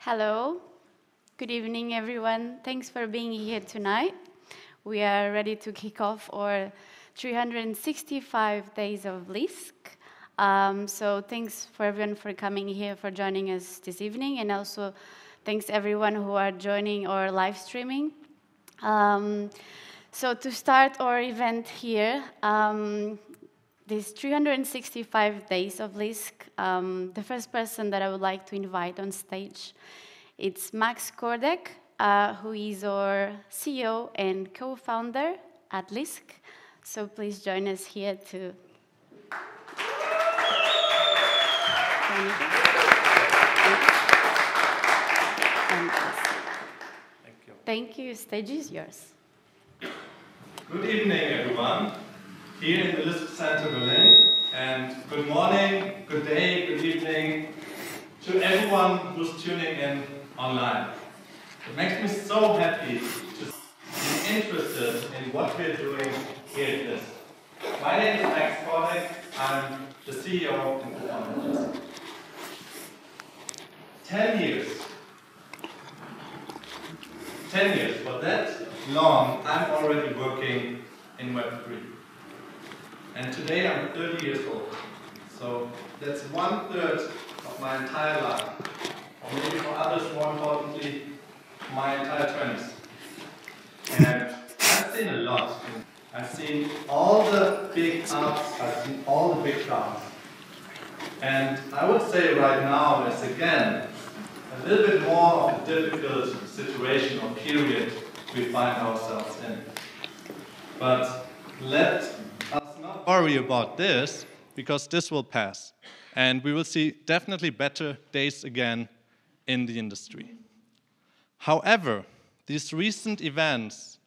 Hello, good evening everyone. Thanks for being here tonight. We are ready to kick off our 365 days of Lisk. So thanks for everyone for coming here, for joining us this evening, and also thanks everyone who are joining or live streaming. So to start our event here, these 365 days of Lisk, the first person that I would like to invite on stage, it's Max Kordek, who is our CEO and co-founder at Lisk. So please join us here to... Thank you. Thank you. Stage is yours. Good evening, everyone, here in the Lisk Center, Berlin. And good morning, good day, good evening to everyone who's tuning in online. It makes me so happy to be interested in what we're doing here at Lisk. My name is Max Kordek. I'm the CEO and co-founder of Lisk. 10 years. 10 years, for that long, I'm already working in Web3. And today I'm 30 years old. So that's 1/3 of my entire life. Or maybe for others, more importantly, my entire 20s. And I've seen a lot. I've seen all the big ups, I've seen all the big downs. And I would say right now is again a little bit more of a difficult situation or period we find ourselves in. But let us not worry about this, because this will pass. And we will see definitely better days again in the industry. However, these recent events,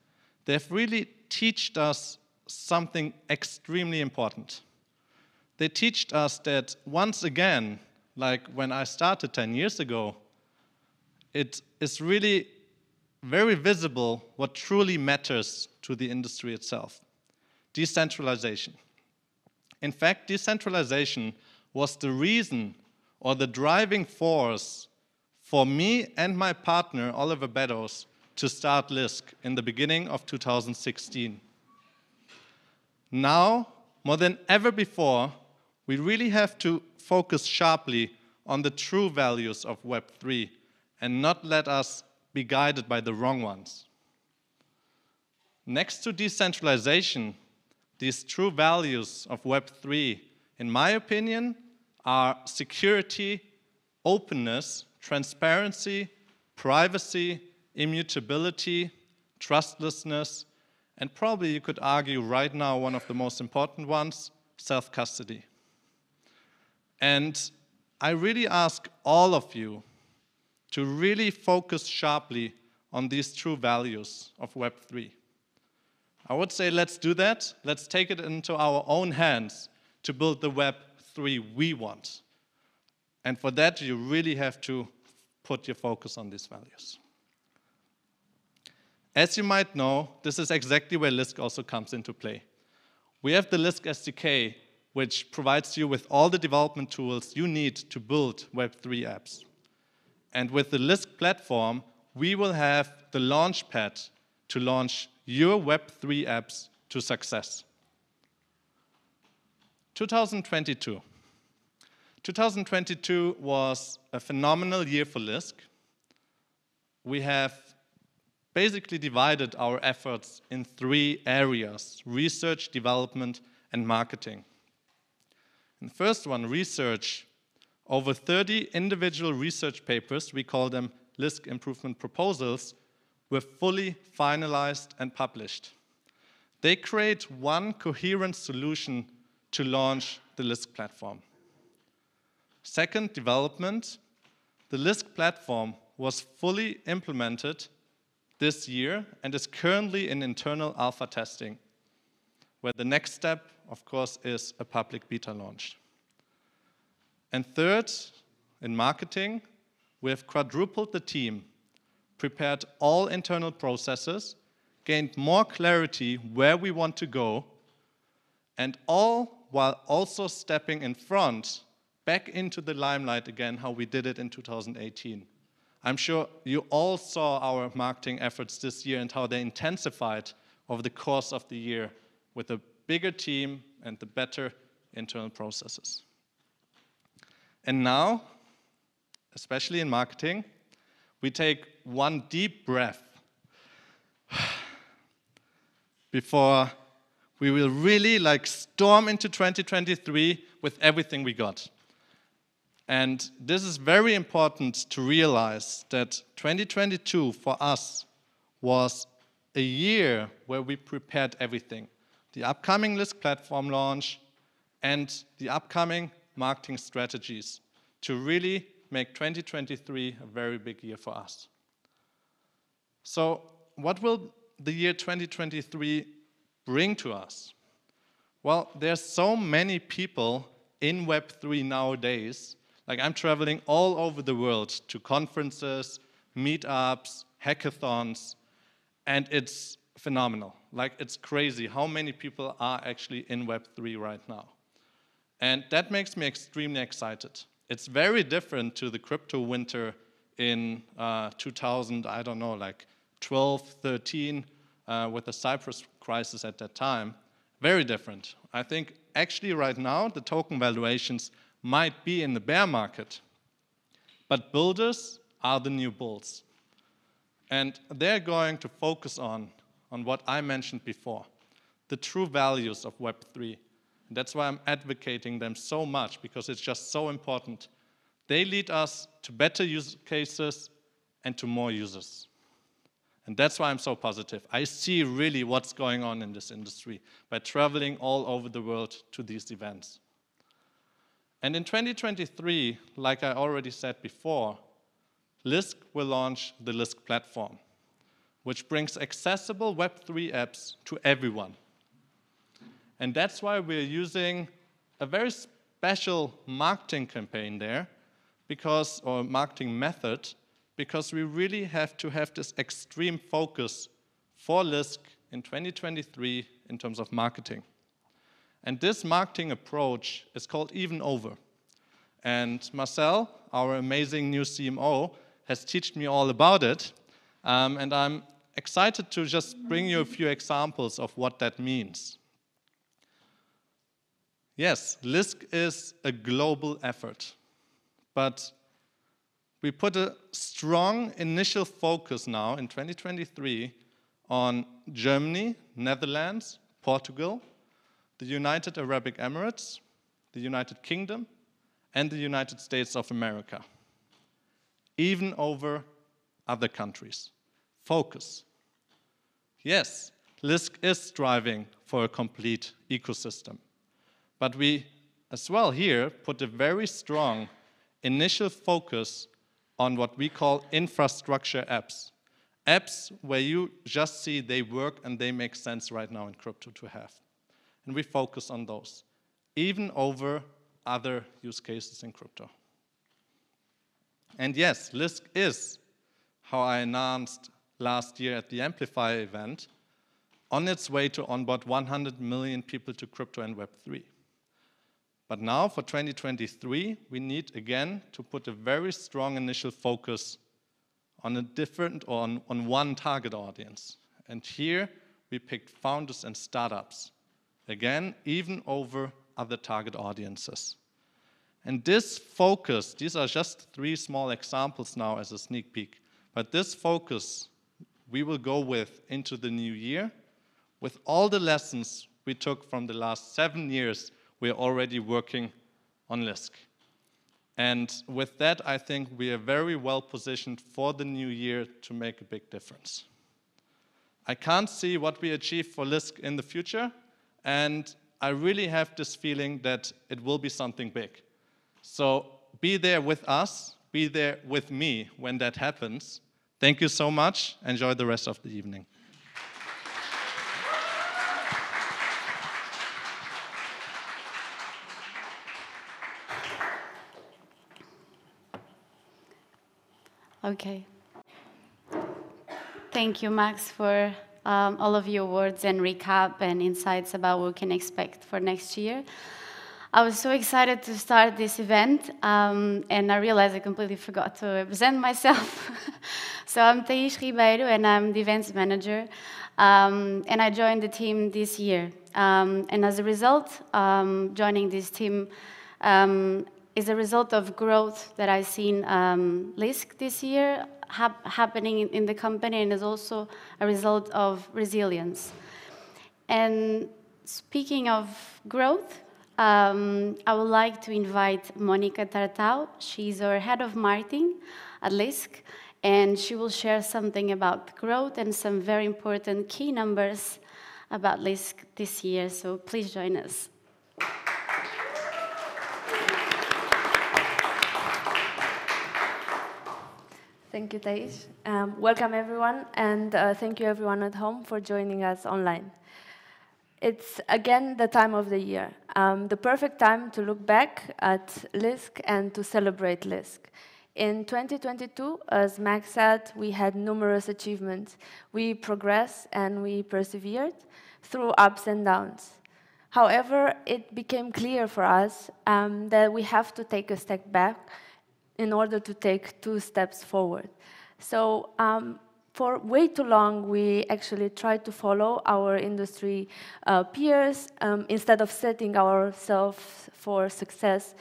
they've really taught us something extremely important. They taught us that once again, like when I started 10 years ago, it is really very visible what truly matters to the industry itself: decentralization. In fact, decentralization was the reason or the driving force for me and my partner, Oliver Beddoes, to start Lisk in the beginning of 2016. Now, more than ever before, we really have to focus sharply on the true values of Web3 and not let us be guided by the wrong ones. Next to decentralization, these true values of Web3, in my opinion, are security, openness, transparency, privacy, immutability, trustlessness, and probably you could argue right now one of the most important ones, self-custody. And I really ask all of you to really focus sharply on these true values of Web3. I would say let's do that. Let's take it into our own hands to build the Web3 we want. And for that, you really have to put your focus on these values. As you might know, this is exactly where Lisk also comes into play. We have the Lisk SDK, which provides you with all the development tools you need to build Web3 apps. And with the Lisk platform, we will have the launchpad to launch your Web3 apps to success. 2022. 2022 was a phenomenal year for Lisk. We have basically divided our efforts in 3 areas: research, development, and marketing. In the first one, research, over 30 individual research papers, we call them Lisk improvement proposals, were fully finalized and published. They create one coherent solution to launch the Lisk platform. Second, development. The Lisk platform was fully implemented this year and is currently in internal alpha testing, where the next step, of course, is a public beta launch. And third, in marketing, we have quadrupled the team, prepared all internal processes, gained more clarity where we want to go, and all while also stepping in front, back into the limelight again, how we did it in 2018. I'm sure you all saw our marketing efforts this year and how they intensified over the course of the year with a bigger team and the better internal processes. And now, especially in marketing, we take one deep breath before we will really storm into 2023 with everything we got. And this is very important to realize that 2022 for us was a year where we prepared everything. The upcoming Lisk platform launch and the upcoming marketing strategies to really make 2023 a very big year for us. So what will the year 2023 bring to us? Well, there's so many people in Web3 nowadays. I'm traveling all over the world to conferences, meetups, hackathons, and it's phenomenal. It's crazy how many people are actually in Web3 right now. And that makes me extremely excited. It's very different to the crypto winter in 2000, I don't know, 12, 13, with the Cyprus crisis at that time. Very different. I think actually right now the token valuations might be in the bear market, but builders are the new bulls. And they're going to focus on what I mentioned before, the true values of Web3. And that's why I'm advocating them so much, because it's just so important. They lead us to better use cases and to more users. And that's why I'm so positive. I see really what's going on in this industry by traveling all over the world to these events. And in 2023, like I already said before, Lisk will launch the Lisk platform, which brings accessible Web3 apps to everyone. And that's why we're using a very special marketing campaign there, or marketing method, because we really have to have this extreme focus for Lisk in 2023 in terms of marketing. And this marketing approach is called Even Over. And Marcell, our amazing new CMO, has taught me all about it. And I'm excited to just bring you a few examples of what that means. Yes, Lisk is a global effort, but we put a strong initial focus now in 2023 on Germany, Netherlands, Portugal, the United Arab Emirates, the United Kingdom, and the United States of America, even over other countries. Focus. Yes, Lisk is striving for a complete ecosystem, but we as well here put a very strong initial focus on what we call infrastructure apps. Apps where you just see they work and they make sense right now in crypto to have. And we focus on those, even over other use cases in crypto. And yes, Lisk is, how I announced last year at the Amplify event, on its way to onboard 100 million people to crypto and Web3. But now for 2023, we need again to put a very strong initial focus on on one target audience. And here we picked founders and startups. Again, even over other target audiences. And this focus, these are just 3 small examples now as a sneak peek, but this focus we will go with into the new year with all the lessons we took from the last 7 years we're already working on Lisk. And with that, I think we are very well positioned for the new year to make a big difference. I can't see what we achieve for Lisk in the future, and I really have this feeling that it will be something big. So be there with us, be there with me when that happens. Thank you so much. Enjoy the rest of the evening. Okay. Thank you, Max, for all of your words and recap and insights about what we can expect for next year. I was so excited to start this event, and I realized I completely forgot to present myself. So I'm Thais Ribeiro, and I'm the events manager, and I joined the team this year. And as a result, joining this team is a result of growth that I've seen Lisk this year happening in the company, and is also a result of resilience. And speaking of growth, I would like to invite Monica Tartau. She's our head of marketing at Lisk, and she will share something about growth and some very important key numbers about Lisk this year. So please join us. Thank you, Thais. Welcome, everyone, and thank you, everyone at home, for joining us online. It's, again, the time of the year, the perfect time to look back at Lisk and to celebrate Lisk. In 2022, as Max said, we had numerous achievements. We progressed and we persevered through ups and downs. However, it became clear for us that we have to take a step back in order to take 2 steps forward. So for way too long, we actually tried to follow our industry peers instead of setting ourselves for success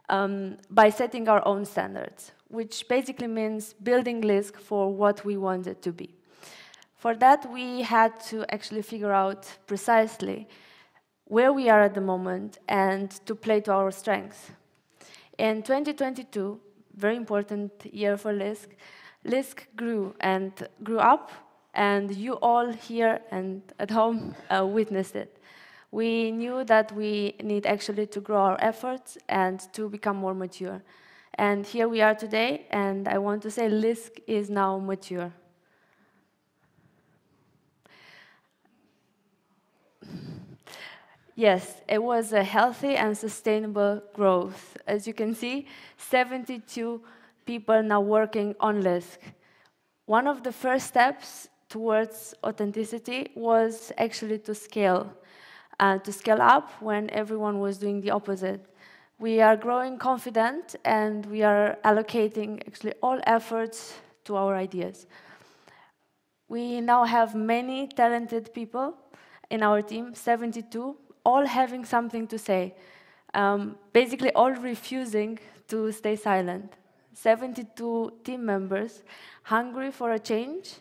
by setting our own standards, which basically means building Lisk for what we want it to be. For that, we had to actually figure out precisely where we are at the moment and to play to our strengths. In 2022, very important year for Lisk, Lisk grew and grew up, and you all here and at home witnessed it. We knew that we need actually to grow our efforts and to become more mature. And here we are today, and I want to say Lisk is now mature. Yes, it was a healthy and sustainable growth. As you can see, 72 people now working on Lisk. One of the first steps towards authenticity was actually to scale up when everyone was doing the opposite. We are growing confident, and we are allocating actually all efforts to our ideas. We now have many talented people in our team, 72, all having something to say, basically all refusing to stay silent. 72 team members hungry for a change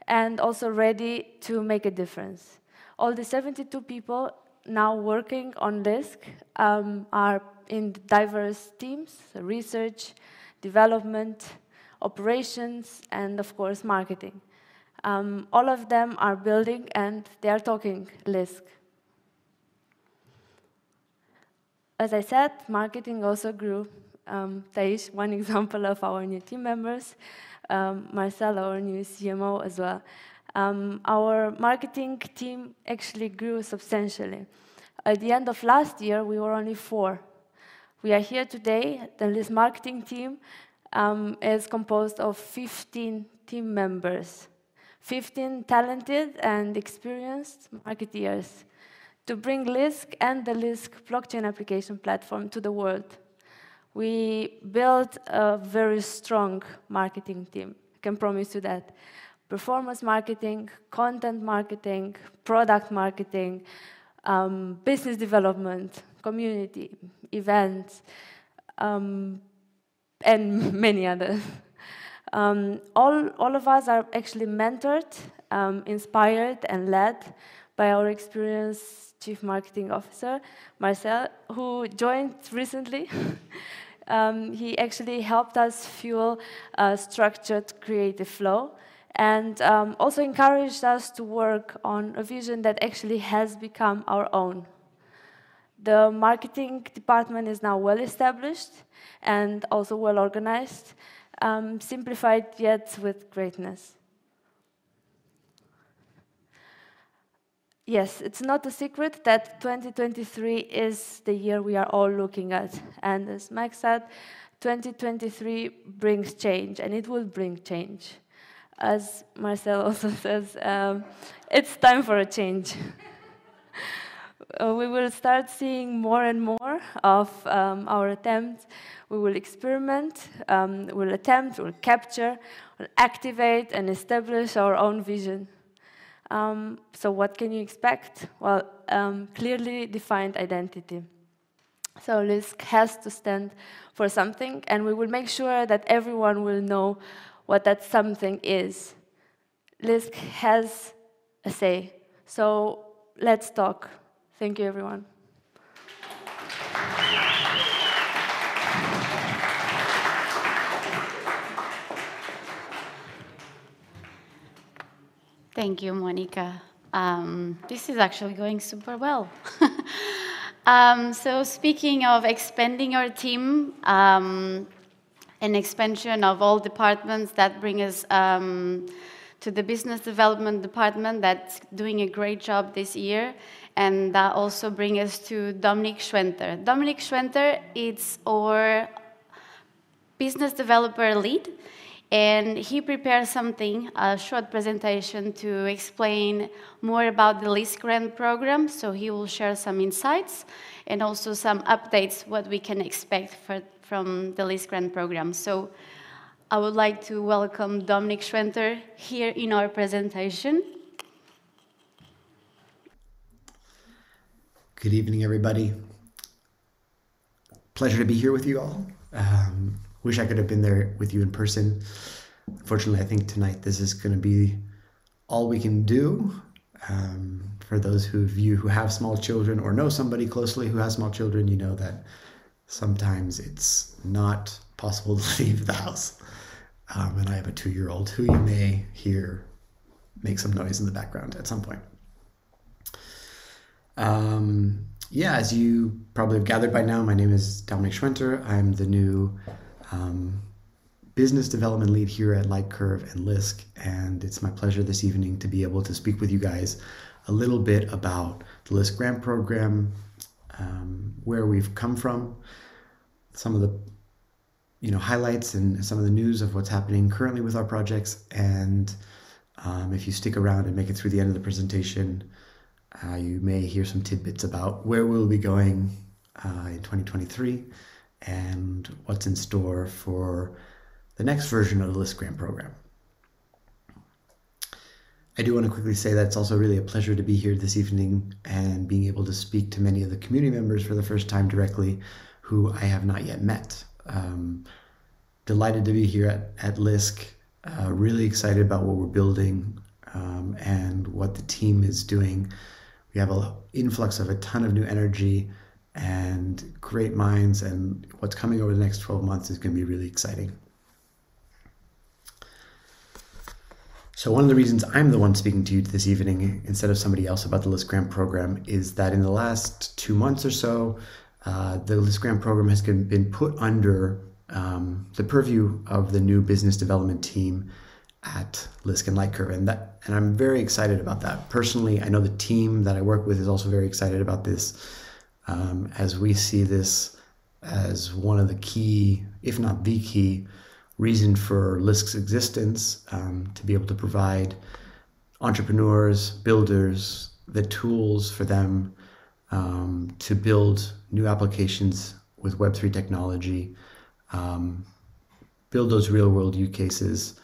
and also ready to make a difference. All the 72 people now working on Lisk are in diverse teams: research, development, operations, and of course marketing. All of them are building and they are talking Lisk. As I said, marketing also grew. Thais, one example of our new team members, Marcell, our new CMO as well. Our marketing team actually grew substantially. At the end of last year, we were only 4. We are here today. The Lisk marketing team is composed of 15 team members, 15 talented and experienced marketeers to bring Lisk and the Lisk blockchain application platform to the world. We built a very strong marketing team, I can promise you that. Performance marketing, content marketing, product marketing, business development, community, events, and many others. All of us are actually mentored, inspired, and led by our experienced Chief Marketing Officer, Marcell, who joined recently. He actually helped us fuel a structured creative flow and also encouraged us to work on a vision that actually has become our own. The marketing department is now well established and also well organized, simplified yet with greatness. Yes, it's not a secret that 2023 is the year we are all looking at. And as Max said, 2023 brings change, and it will bring change. As Marcell also says, it's time for a change. We will start seeing more and more of our attempts. We will experiment, we'll attempt, we'll capture, we'll activate and establish our own vision. So what can you expect? Well, clearly defined identity. So Lisk has to stand for something, and we will make sure that everyone will know what that something is. Lisk has a say. So let's talk. Thank you, everyone. Thank you, Monica. This is actually going super well. So speaking of expanding our team, an expansion of all departments, that bring us to the business development department that's doing a great job this year. And that also brings us to Dominic Schwenter. Dominic Schwenter is our business developer lead. And he prepared something, a short presentation to explain more about the Lisk Grant program. So he will share some insights and also some updates, what we can expect from the Lisk Grant program. So I would like to welcome Dominic Schwenter here in our presentation. Good evening, everybody. Pleasure to be here with you all. Wish I could have been there with you in person. Unfortunately, I think tonight this is going to be all we can do. For those of you who have small children or know somebody closely who has small children, you know that sometimes it's not possible to leave the house. And I have a 2-year-old who you may hear make some noise in the background at some point. Yeah, as you probably have gathered by now, my name is Dominic Schwenter. I'm the new business development lead here at Lightcurve and Lisk, and it's my pleasure this evening to be able to speak with you guys a little bit about the Lisk Grant Program, where we've come from, some of the highlights and some of the news of what's happening currently with our projects, and if you stick around and make it through the end of the presentation, you may hear some tidbits about where we'll be going in 2023 and what's in store for the next version of the Lisk Grant Program. I do want to quickly say that it's also really a pleasure to be here this evening and being able to speak to many of the community members for the first time directly who I have not yet met. Delighted to be here at Lisk, really excited about what we're building and what the team is doing. We have an influx of a ton of new energy and great minds, and what's coming over the next 12 months is going to be really exciting. So one of the reasons I'm the one speaking to you this evening instead of somebody else about the Lisk Grant Program is that in the last 2 months or so, the Lisk Grant Program has been put under the purview of the new business development team at Lisk and Lightcurve, and I'm very excited about that. Personally, I know the team that I work with is also very excited about this, as we see this as one of the key, if not the key, reason for Lisk's existence, to be able to provide entrepreneurs, builders, the tools for them to build new applications with Web3 technology, build those real-world use cases,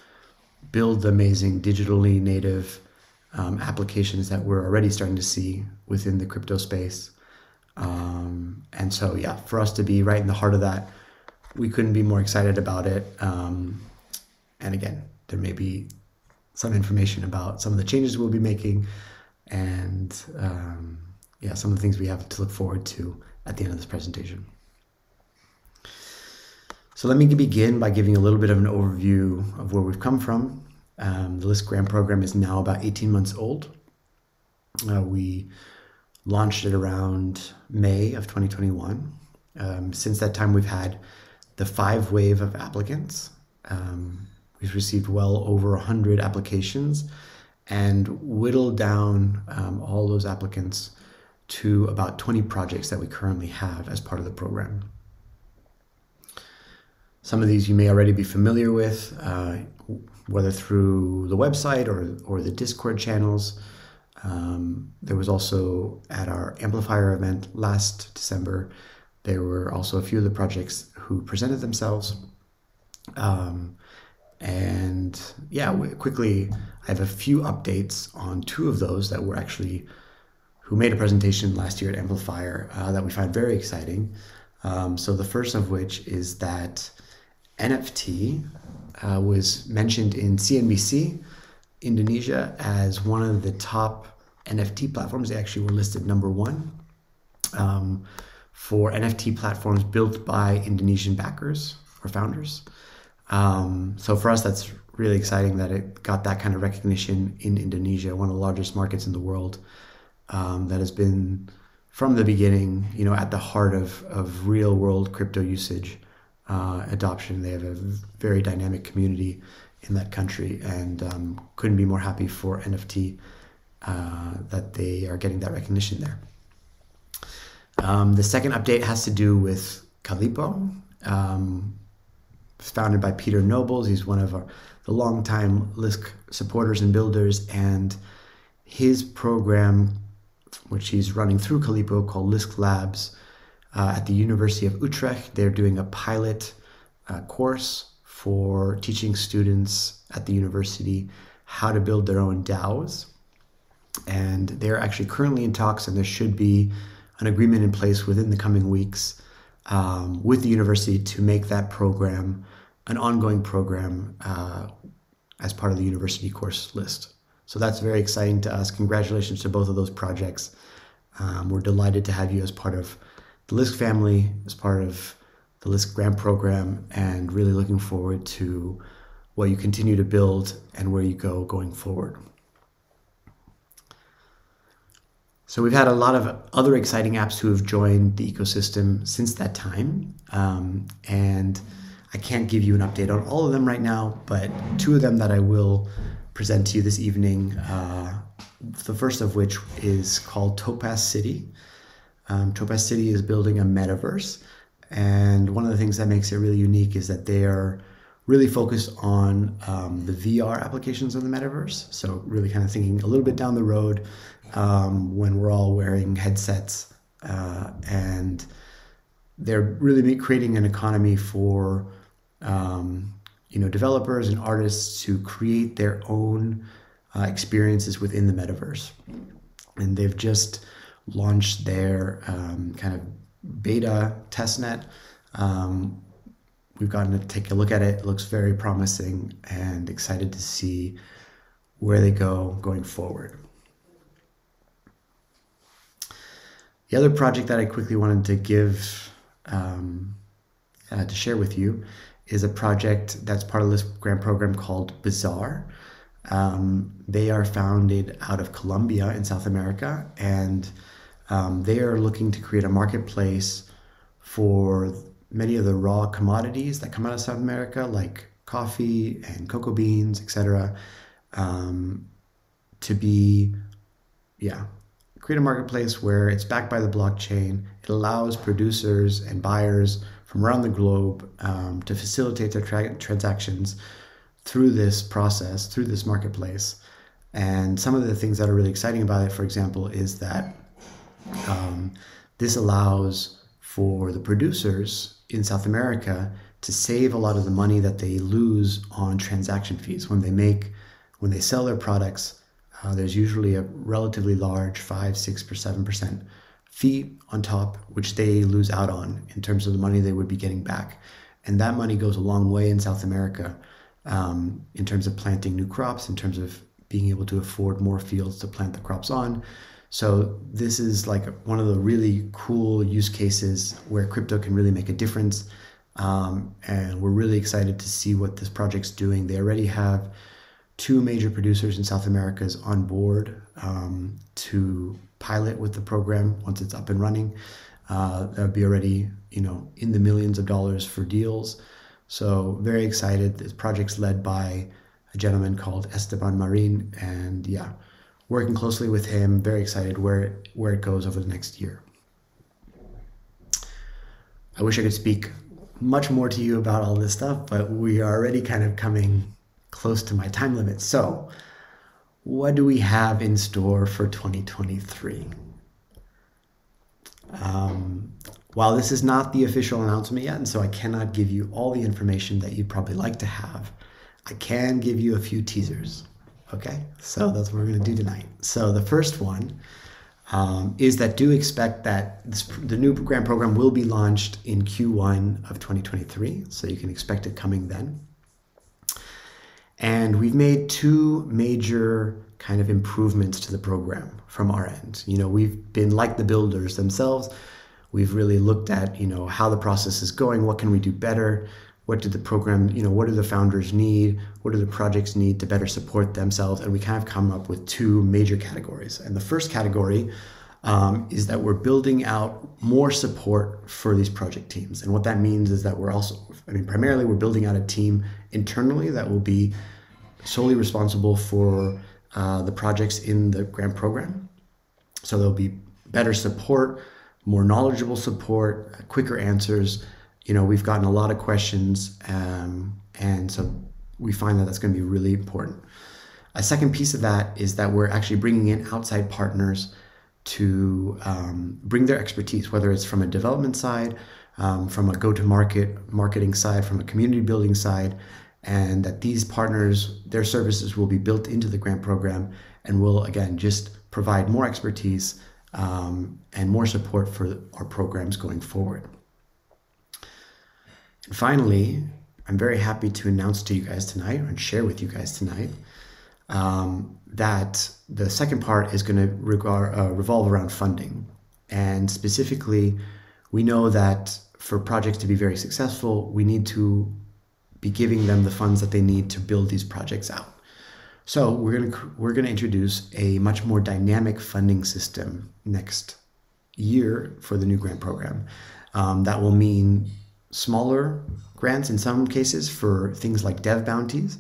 build the amazing digitally native applications that we're already starting to see within the crypto space. And so, yeah, for us to be right in the heart of that, we couldn't be more excited about it. And again, there may be some information about some of the changes we'll be making and some of the things we have to look forward to at the end of this presentation. So let me begin by giving a little bit of an overview of where we've come from. The Lisk Grant Program is now about 18 months old. We launched it around May of 2021. Since that time, we've had the 5 wave of applicants. We've received well over 100 applications and whittled down all those applicants to about 20 projects that we currently have as part of the program. Some of these you may already be familiar with, whether through the website or the Discord channels. There was also at our Amplifier event last December, there were also a few of the projects who presented themselves. And yeah, quickly, I have a few updates on two of those that were actually, who made a presentation last year at Amplifier that we find very exciting. So the first of which is that NFT was mentioned in CNBC Indonesia as one of the top NFT platforms. They actually were listed number one for NFT platforms built by Indonesian backers or founders. So for us, that's really exciting that it got that kind of recognition in Indonesia, one of the largest markets in the world, that has been from the beginning, at the heart of real world crypto usage adoption. They have a very dynamic community in that country, and couldn't be more happy for NFT that they are getting that recognition there. The second update has to do with Calipo. Founded by Peter Nobles. He's one of the longtime Lisk supporters and builders, and his program, which he's running through Calipo, called Lisk Labs at the University of Utrecht. They're doing a pilot course for teaching students at the university how to build their own DAOs. And they're actually currently in talks, and there should be an agreement in place within the coming weeks with the university to make that program an ongoing program as part of the university course list. So that's very exciting to us. Congratulations to both of those projects. We're delighted to have you as part of the Lisk family, as part of the Lisk grant program, and really looking forward to what you continue to build and where you go going forward. So we've had a lot of other exciting apps who have joined the ecosystem since that time. And I can't give you an update on all of them right now, but two of them that I will present to you this evening. The first of which is called Topaz City. Topaz City is building a metaverse. And one of the things that makes it really unique is that they are really focused on the VR applications of the metaverse. So really kind of thinking a little bit down the road when we're all wearing headsets, and they're really creating an economy for developers and artists to create their own experiences within the metaverse. And they've just launched their kind of beta testnet. We've gotten to take a look at it. It looks very promising, and excited to see where they go going forward. The other project that I quickly wanted to give, to share with you, is a project that's part of this grant program called Bazaar. They are founded out of Colombia in South America, and they are looking to create a marketplace for many of the raw commodities that come out of South America, like coffee and cocoa beans, etc., to be, create a marketplace where it's backed by the blockchain. It allows producers and buyers from around the globe to facilitate their transactions through this process, through this marketplace. And some of the things that are really exciting about it, for example, is that this allows for the producers in South America to save a lot of the money that they lose on transaction fees. When they sell their products, there's usually a relatively large 5, 6, or 7% fee on top, which they lose out on in terms of the money they would be getting back. And that money goes a long way in South America in terms of planting new crops, in terms of being able to afford more fields to plant the crops on. So this is like one of the really cool use cases where crypto can really make a difference. And we're really excited to see what this project's doing. They already have 2 major producers in South America on board to pilot with the program once it's up and running. That would be already, in the millions of dollars for deals. So very excited. This project's led by a gentleman called Esteban Marin, and working closely with him. Very excited where it goes over the next year. I wish I could speak much more to you about all this stuff, but we are already kind of coming close to my time limit. So what do we have in store for 2023? While this is not the official announcement yet, and so I cannot give you all the information that you'd probably like to have, I can give you a few teasers. Okay, so that's what we're going to do tonight. So the first one is that do expect that the new grant program will be launched in Q1 of 2023, so you can expect it coming then. And we've made two major kind of improvements to the program from our end. You know, we've been like the builders themselves. We've really looked at, you know, how the process is going, what can we do better, what did the program, you know, what do the founders need, what do the projects need to better support themselves, and we kind of come up with two major categories. And the first category is that we're building out more support for these project teams. And what that means is that we're also, primarily we're building out a team internally that will be solely responsible for the projects in the grant program. So there'll be better support, more knowledgeable support, quicker answers. You know, we've gotten a lot of questions, and so we find that that's going to be really important. A second piece of that is that we're actually bringing in outside partners to bring their expertise, whether it's from a development side, from a go-to-market marketing side, from a community building side, and that these partners, their services will be built into the grant program and will, again, just provide more expertise and more support for our programs going forward. And finally, I'm very happy to announce to you guys tonight and share with you guys tonight that the second part is going to revolve around funding. And specifically, we know that for projects to be very successful, we need to be giving them the funds that they need to build these projects out. So we're going to introduce a much more dynamic funding system next year for the new grant program. That will mean smaller grants in some cases for things like dev bounties.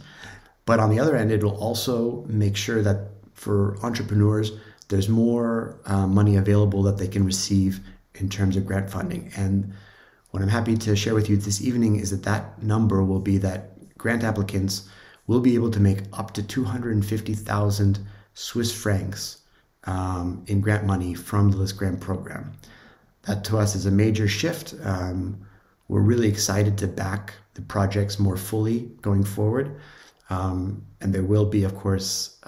But on the other end, it will also make sure that for entrepreneurs, there's more money available that they can receive in terms of grant funding. And what I'm happy to share with you this evening is that that number will be that grant applicants will be able to make up to 250,000 Swiss francs in grant money from the Lisk grant program. That to us is a major shift. We're really excited to back the projects more fully going forward. And there will be, of course,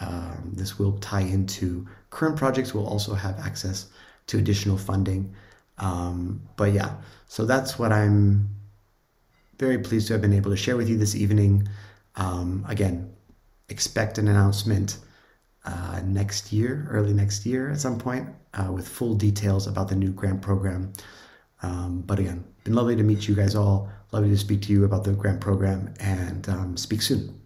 this will tie into current projects. We'll also have access to additional funding. But yeah, so that's what I'm very pleased to have been able to share with you this evening. Again, expect an announcement next year, early next year at some point, with full details about the new grant program. But again, been lovely to meet you guys all. Lovely to speak to you about the grant program, and speak soon.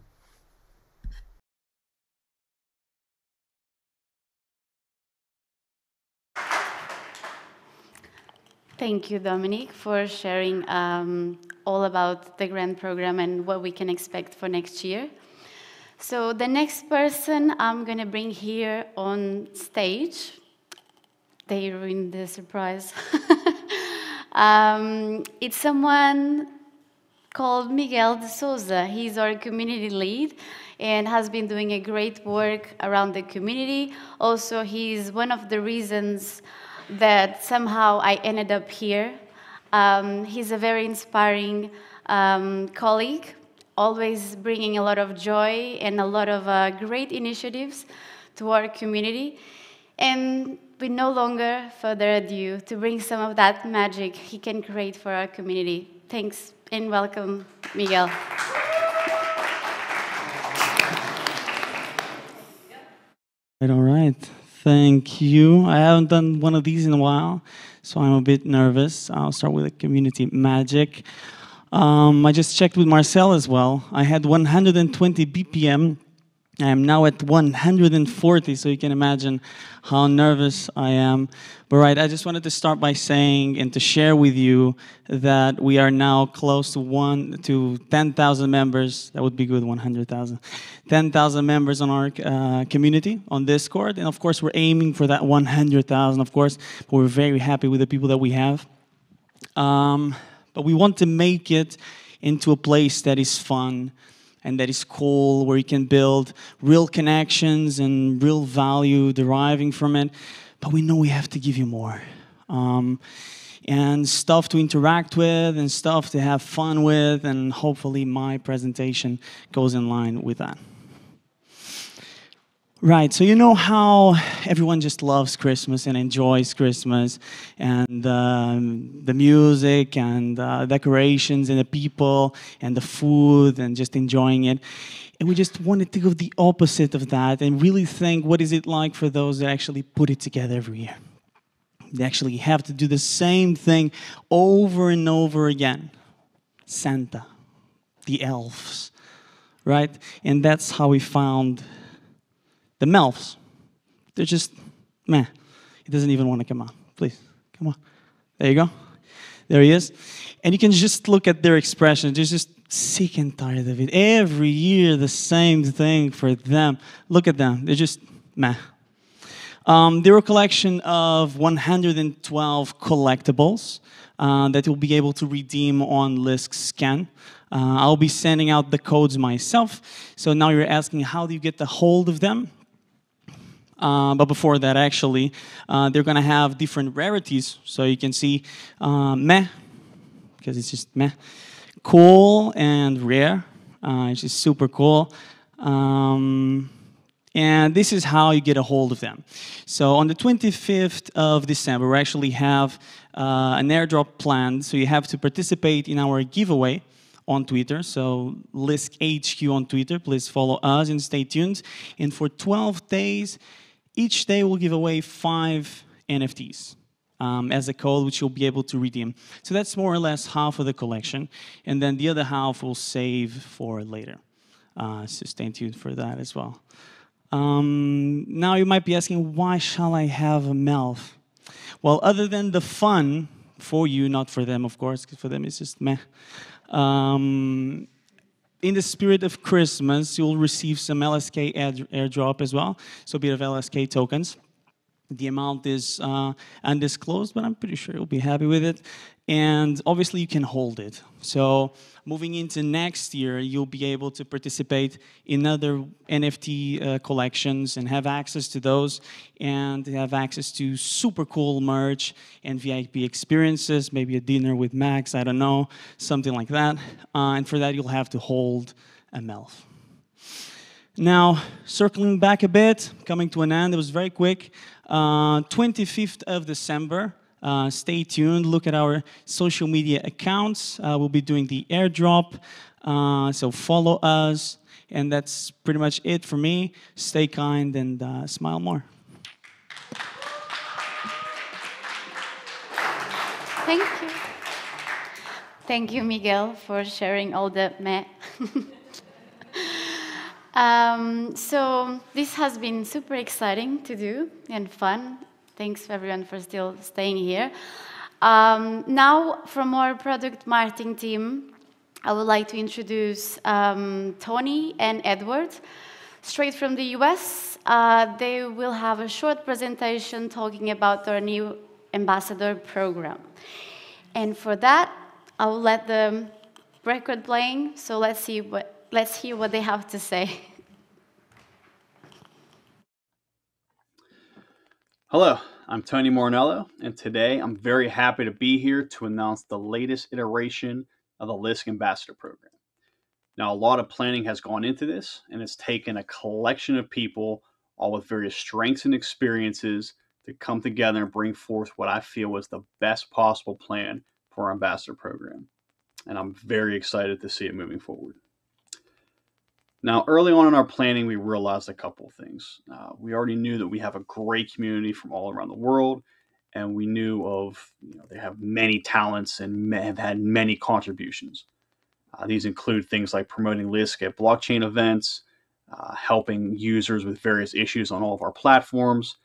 Thank you, Dominic, for sharing all about the grant program and what we can expect for next year. So the next person I'm going to bring here on stage, they ruined the surprise. It's someone called Miguel de Sousa. He's our community lead and has been doing a great work around the community. Also, he's one of the reasons that somehow I ended up here. He's a very inspiring colleague, always bringing a lot of joy and a lot of great initiatives to our community. And with no longer further ado, to bring some of that magic he can create for our community. Thanks and welcome, Miguel. All right. Thank you. I haven't done one of these in a while, so I'm a bit nervous. I'll start with the community magic. I just checked with Marcell as well. I had 120 BPM. I'm now at 140, so you can imagine how nervous I am. But right, I just wanted to start by saying and to share with you that we are now close to 10,000 members. That would be good, 100,000. 10,000 members on our community on Discord. And of course, we're aiming for that 100,000, of course. But we're very happy with the people that we have. But we want to make it into a place that is fun, and that is cool, where you can build real connections and real value deriving from it. But we know we have to give you more. And stuff to interact with and stuff to have fun with, and hopefully my presentation goes in line with that. Right, so you know how everyone just loves Christmas and enjoys Christmas, and the music and decorations and the people and the food and just enjoying it. And we just wanted to go the opposite of that and really think, what is it like for those that actually put it together every year? They actually have to do the same thing over and over again. Santa, the elves, right? And that's how we found the Melfs. They're just, meh. He doesn't even want to come on. Please, come on. There you go. There he is. And you can just look at their expression. They're just sick and tired of it. Every year, the same thing for them. Look at them. They're just, meh. They were a collection of 112 collectibles that you'll be able to redeem on Lisk Scan. I'll be sending out the codes myself. So now you're asking, how do you get a hold of them? But before that, actually, they're going to have different rarities. So you can see meh, because it's just meh. Cool and rare, which is super cool. And this is how you get a hold of them. So on the 25th of December, we actually have an airdrop planned. So you have to participate in our giveaway on Twitter. So Lisk HQ on Twitter. Please follow us and stay tuned. And for 12 days, each day we'll give away 5 NFTs as a code, which you'll be able to redeem. So that's more or less half of the collection. And then the other half we'll save for later. So stay tuned for that as well. Now you might be asking, why shall I have a Melf? Well, other than the fun for you, not for them, of course, because for them it's just meh. In the spirit of Christmas, you'll receive some LSK airdrop as well, so a bit of LSK tokens. The amount is undisclosed, but I'm pretty sure you'll be happy with it. And obviously, you can hold it. So moving into next year, you'll be able to participate in other NFT collections and have access to those, and have access to super cool merch and VIP experiences, maybe a dinner with Max, I don't know, something like that. And for that, you'll have to hold a Melf. Now, circling back a bit, coming to an end, it was very quick. 25th of December, stay tuned, look at our social media accounts. We'll be doing the airdrop, so follow us. And that's pretty much it for me. Stay kind and smile more. Thank you. Thank you, Miguel, for sharing all the meh. So this has been super exciting to do and fun. Thanks for everyone for still staying here. Now, from our product marketing team, I would like to introduce Tony and Edward, straight from the US. They will have a short presentation talking about our new ambassador program. And for that, I will let the record playing, so let's hear what they have to say. Hello, I'm Tony Morinello, and today I'm very happy to be here to announce the latest iteration of the Lisk Ambassador Program. Now, a lot of planning has gone into this, and it's taken a collection of people, all with various strengths and experiences, to come together and bring forth what I feel was the best possible plan for our Ambassador Program. And I'm very excited to see it moving forward. Now, early on in our planning, we realized a couple of things. We already knew that we have a great community from all around the world, and we knew they have many talents and have had many contributions. These include things like promoting Lisk at blockchain events, helping users with various issues on all of our platforms,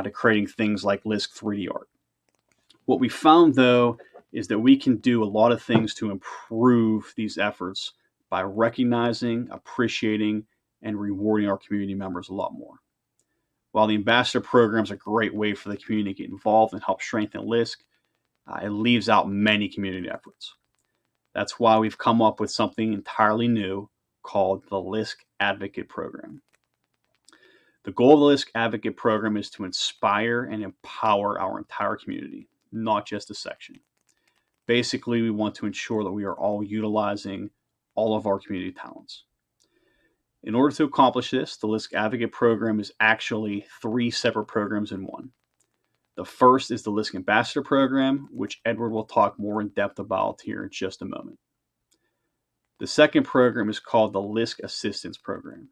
to creating things like Lisk 3D art. What we found, though, is that we can do a lot of things to improve these efforts by recognizing, appreciating, and rewarding our community members a lot more. While the Ambassador Program is a great way for the community to get involved and help strengthen Lisk, it leaves out many community efforts. That's why we've come up with something entirely new called the Lisk Advocate Program. The goal of the Lisk Advocate Program is to inspire and empower our entire community, not just a section. Basically, we want to ensure that we are all utilizing all of our community talents. In order to accomplish this, the Lisk Advocate Program is actually 3 separate programs in one. The first is the Lisk Ambassador Program, which Edward will talk more in depth about here in just a moment. The second program is called the Lisk Assistance Program.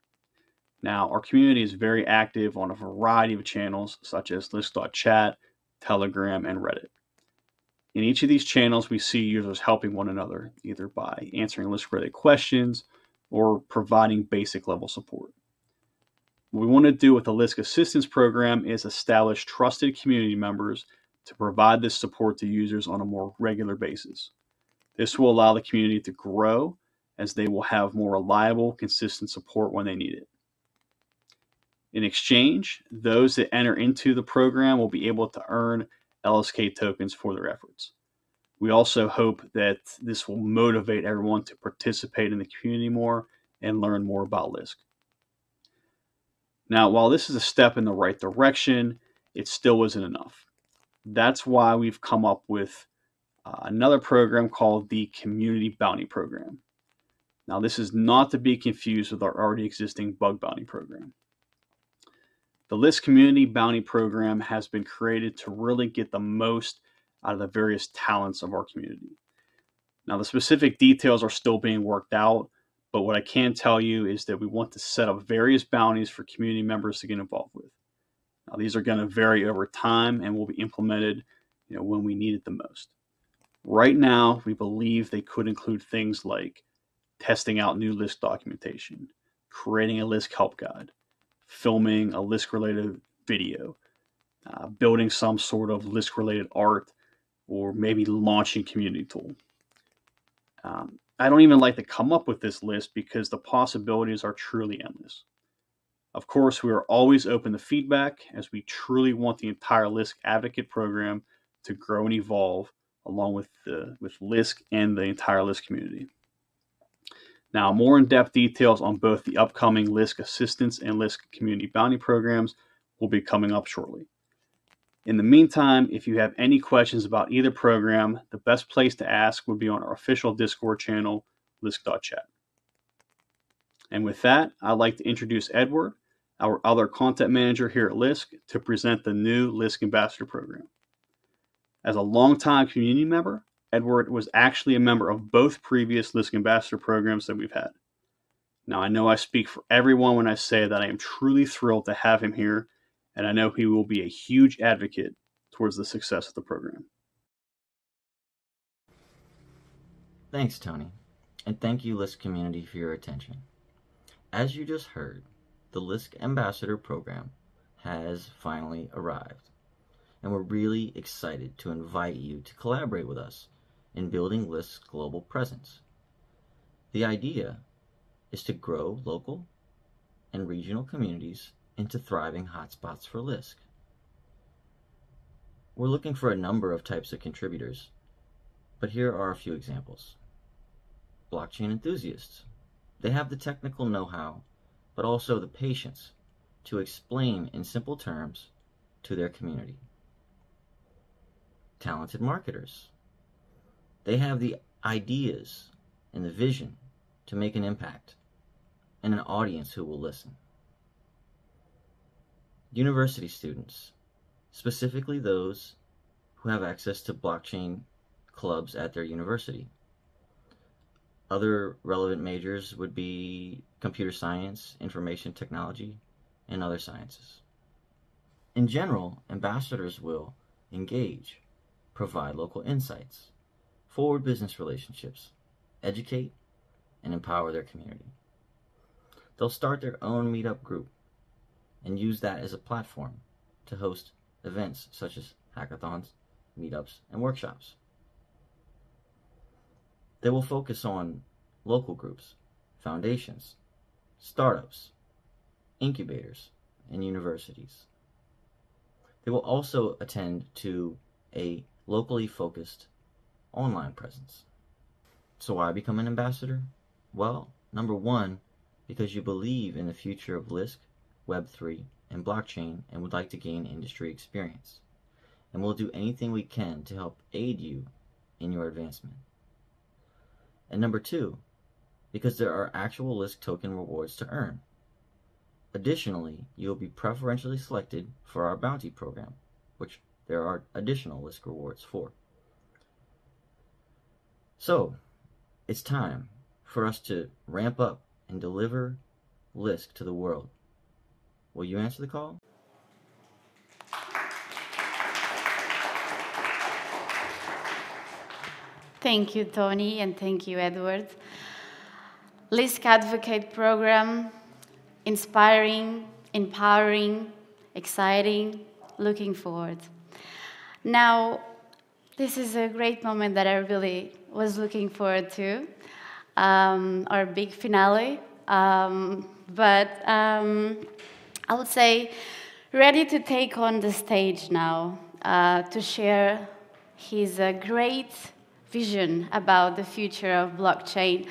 Now, our community is very active on a variety of channels such as Lisk.chat, Telegram, and Reddit. In each of these channels, we see users helping one another, either by answering Lisk-related questions or providing basic level support. What we want to do with the Lisk Assistance Program is establish trusted community members to provide this support to users on a more regular basis. This will allow the community to grow as they will have more reliable, consistent support when they need it. In exchange, those that enter into the program will be able to earn LSK tokens for their efforts. We also hope that this will motivate everyone to participate in the community more and learn more about Lisk. Now, while this is a step in the right direction, it still isn't enough. That's why we've come up with another program called the Community Bounty Program. Now, this is not to be confused with our already existing Bug Bounty Program. The Lisk Community Bounty Program has been created to really get the most out of the various talents of our community. Now, the specific details are still being worked out, but what I can tell you is that we want to set up various bounties for community members to get involved with. Now, these are going to vary over time and will be implemented, when we need it the most. Right now, we believe they could include things like testing out new Lisk documentation, creating a Lisk help guide, filming a Lisk-related video, building some sort of Lisk-related art, or maybe launching a community tool. I don't even like to come up with this list because the possibilities are truly endless. Of course, we are always open to feedback as we truly want the entire Lisk Advocate Program to grow and evolve along with Lisk and the entire Lisk community. Now, more in-depth details on both the upcoming Lisk Assistance and Lisk Community Bounty programs will be coming up shortly. In the meantime, if you have any questions about either program, the best place to ask would be on our official Discord channel, Lisk.chat. And with that, I'd like to introduce Edward, our other content manager here at Lisk, to present the new Lisk Ambassador Program. As a longtime community member, Edward was actually a member of both previous Lisk Ambassador programs that we've had. Now, I know I speak for everyone when I say that I am truly thrilled to have him here, and I know he will be a huge advocate towards the success of the program. Thanks, Tony, and thank you, Lisk community, for your attention. As you just heard, the Lisk Ambassador Program has finally arrived, and we're really excited to invite you to collaborate with us in building Lisk's global presence. The idea is to grow local and regional communities into thriving hotspots for Lisk. We're looking for a number of types of contributors, but here are a few examples. Blockchain enthusiasts. They have the technical know-how, but also the patience to explain in simple terms to their community. Talented marketers. They have the ideas and the vision to make an impact and an audience who will listen. University students, specifically those who have access to blockchain clubs at their university. Other relevant majors would be computer science, information technology, and other sciences. In general, ambassadors will engage, provide local insights, forward business relationships, educate, and empower their community. They'll start their own meetup group and use that as a platform to host events such as hackathons, meetups, and workshops. They will focus on local groups, foundations, startups, incubators, and universities. They will also attend to a locally focused online presence. So why become an ambassador? Well, Number one, because you believe in the future of Lisk, Web3, and blockchain and would like to gain industry experience. And we'll do anything we can to help aid you in your advancement. And number two, because there are actual Lisk token rewards to earn. Additionally, you will be preferentially selected for our bounty program, which there are additional Lisk rewards for. So, it's time for us to ramp up and deliver Lisk to the world. Will you answer the call? Thank you, Tony, and thank you, Edward. Lisk Advocate Program, inspiring, empowering, exciting, looking forward. Now, this is a great moment that I really was looking forward to, our big finale. But I would say, ready to take on the stage now to share his great vision about the future of blockchain.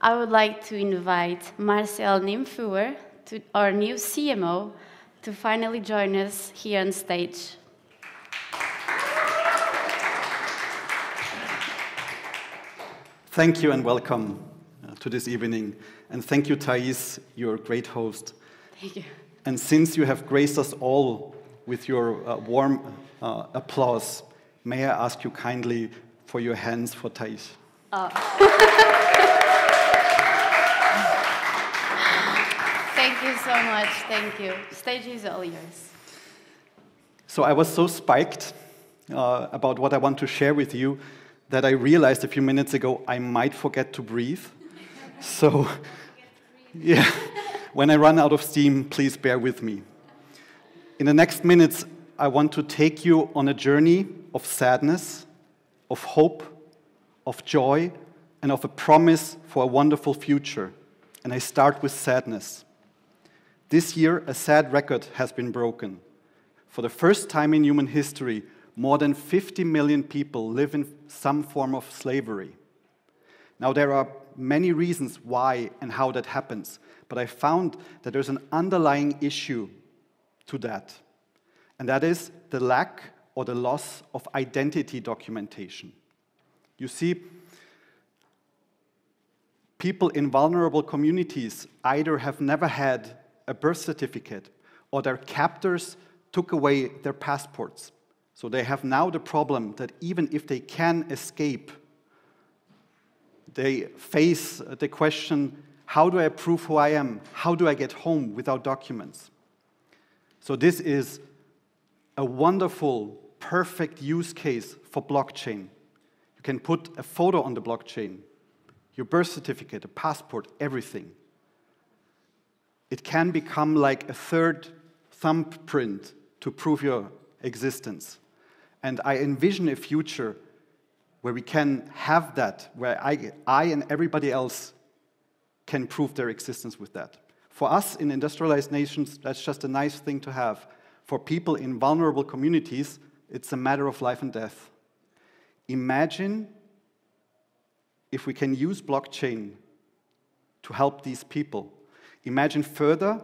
I would like to invite Marcell Nimfuehr, our new CMO, to finally join us here on stage. Thank you and welcome to this evening. And thank you, Thais, you're a great host. Thank you. And since you have graced us all with your warm applause, may I ask you kindly for your hands for Thais? Thank you so much. Thank you. Stage is all yours. So I was so spiked about what I want to share with you that I realized a few minutes ago I might forget to breathe. So, yeah, when I run out of steam, please bear with me. In the next minutes, I want to take you on a journey of sadness, of hope, of joy, and of a promise for a wonderful future. And I start with sadness. This year, a sad record has been broken. For the first time in human history, more than 50 million people live in some form of slavery. Now, there are many reasons why and how that happens, but I found that there's an underlying issue to that, and that is the lack or the loss of identity documentation. You see, people in vulnerable communities either have never had a birth certificate or their captors took away their passports. So they have now the problem that even if they can escape, they face the question, how do I prove who I am? How do I get home without documents? So this is a wonderful, perfect use case for blockchain. You can put a photo on the blockchain, your birth certificate, a passport, everything. It can become like a third thumbprint to prove your existence. And I envision a future where we can have that, where I and everybody else can prove their existence with that. For us in industrialized nations, that's just a nice thing to have. For people in vulnerable communities, it's a matter of life and death. Imagine if we can use blockchain to help these people. Imagine further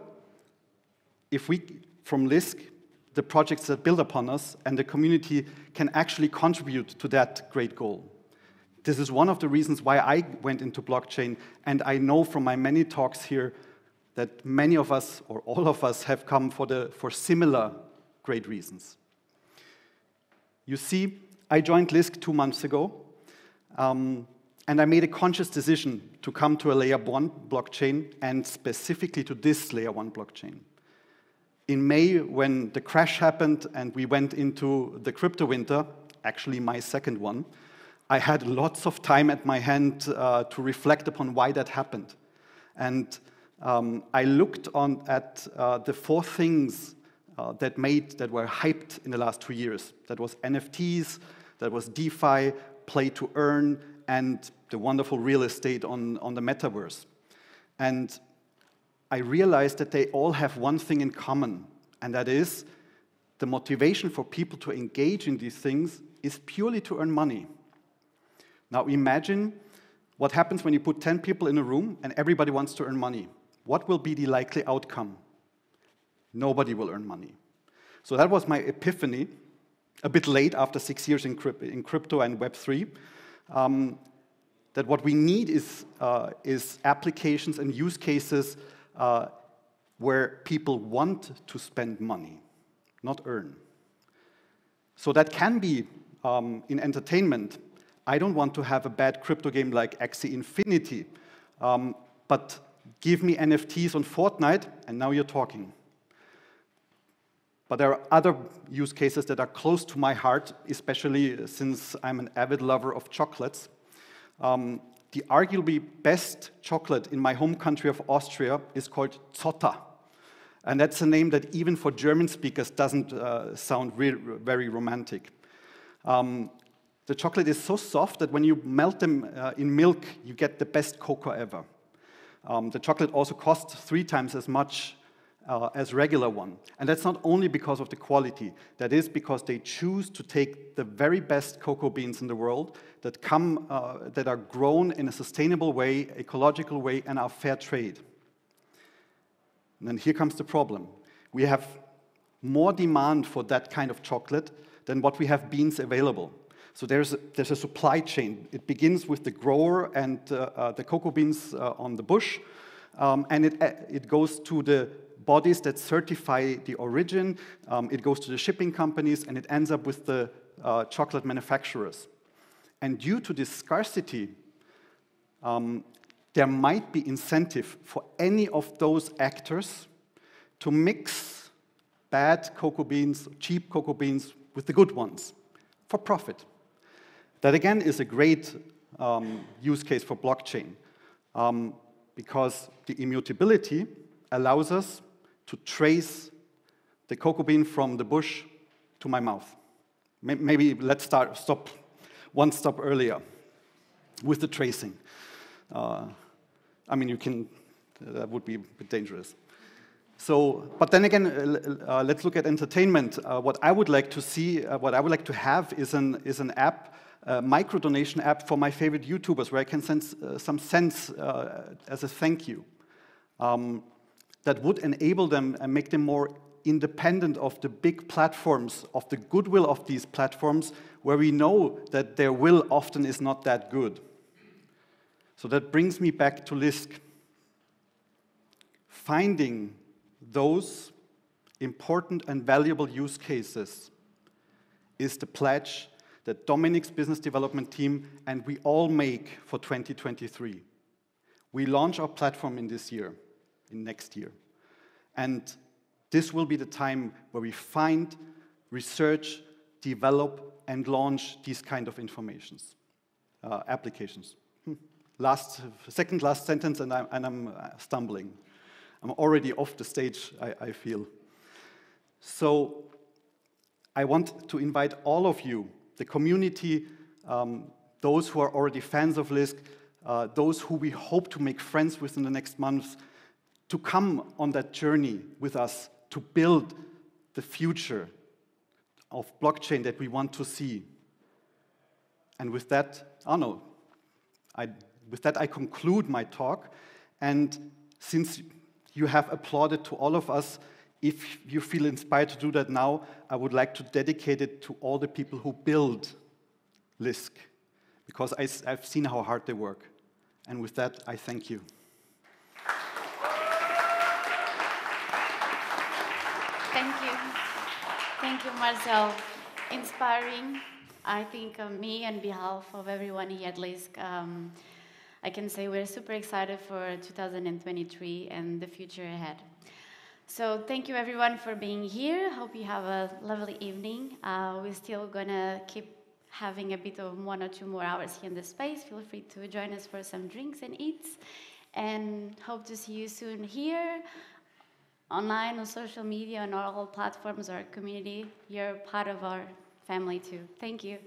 if we, from Lisk, the projects that build upon us and the community can actually contribute to that great goal. This is one of the reasons why I went into blockchain, and I know from my many talks here that many of us, or all of us, have come for similar great reasons. You see, I joined Lisk 2 months ago, and I made a conscious decision to come to a layer 1 blockchain, and specifically to this layer 1 blockchain. In May, when the crash happened and we went into the crypto winter, actually my second one, I had lots of time at my hand to reflect upon why that happened. And I looked at the 4 things that were hyped in the last 2 years. That was NFTs, that was DeFi, play to earn, and the wonderful real estate on the metaverse. And I realized that they all have one thing in common, and that is the motivation for people to engage in these things is purely to earn money. Now imagine What happens when you put 10 people in a room and everybody wants to earn money? What will be the likely outcome? Nobody will earn money. So that was my epiphany, a bit late after 6 years in crypto and Web3, that what we need is applications and use cases where people want to spend money, not earn. So that can be in entertainment. I don't want to have a bad crypto game like Axie Infinity, but give me NFTs on Fortnite, and now you're talking. But there are other use cases that are close to my heart, especially since I'm an avid lover of chocolates. The arguably best chocolate in my home country of Austria is called Zotter. And that's a name that even for German speakers doesn't sound very romantic. The chocolate is so soft that when you melt them in milk, you get the best cocoa ever. The chocolate also costs 3 times as much as regular one. And that's not only because of the quality. That is because they choose to take the very best cocoa beans in the world that are grown in a sustainable way, ecological way, and are fair trade. And then here comes the problem. We have more demand for that kind of chocolate than what we have beans available. So there's a supply chain. It begins with the grower and the cocoa beans on the bush, and it goes to the bodies that certify the origin, it goes to the shipping companies, and it ends up with the chocolate manufacturers. And due to this scarcity, there might be incentive for any of those actors to mix bad cocoa beans, cheap cocoa beans, with the good ones for profit. That again is a great use case for blockchain because the immutability allows us to trace the cocoa bean from the bush to my mouth. Maybe let's stop one step earlier with the tracing. I mean, that would be a bit dangerous. So, but then again, let's look at entertainment. What I would like to see, what I would like to have is an app, a micro-donation app for my favorite YouTubers where I can send some cents as a thank you. That would enable them and make them more independent of the big platforms, of the goodwill of these platforms, where we know that their will often is not that good. So that brings me back to Lisk. Finding those important and valuable use cases is the pledge that Dominic's business development team and we all make for 2023. We launch our platform in next year. And this will be the time where we find, research, develop, and launch these kind of applications. Second last sentence, and I'm stumbling. I'm already off the stage, I feel. So I want to invite all of you, the community, those who are already fans of Lisk, those who we hope to make friends with in the next months, to come on that journey with us to build the future of blockchain that we want to see. And with that, with that I conclude my talk. And since you have applauded to all of us, if you feel inspired to do that now, I would like to dedicate it to all the people who build Lisk, because I've seen how hard they work. And with that, I thank you. Thank you, Marcell. Inspiring. I think me, on behalf of everyone here at Lisk, I can say we're super excited for 2023 and the future ahead. So thank you, everyone, for being here. Hope you have a lovely evening. We're still going to keep having a bit of 1 or 2 more hours here in the space. Feel free to join us for some drinks and eats. And hope to see you soon here, online, on social media, on all platforms, our community. You're part of our family too. Thank you.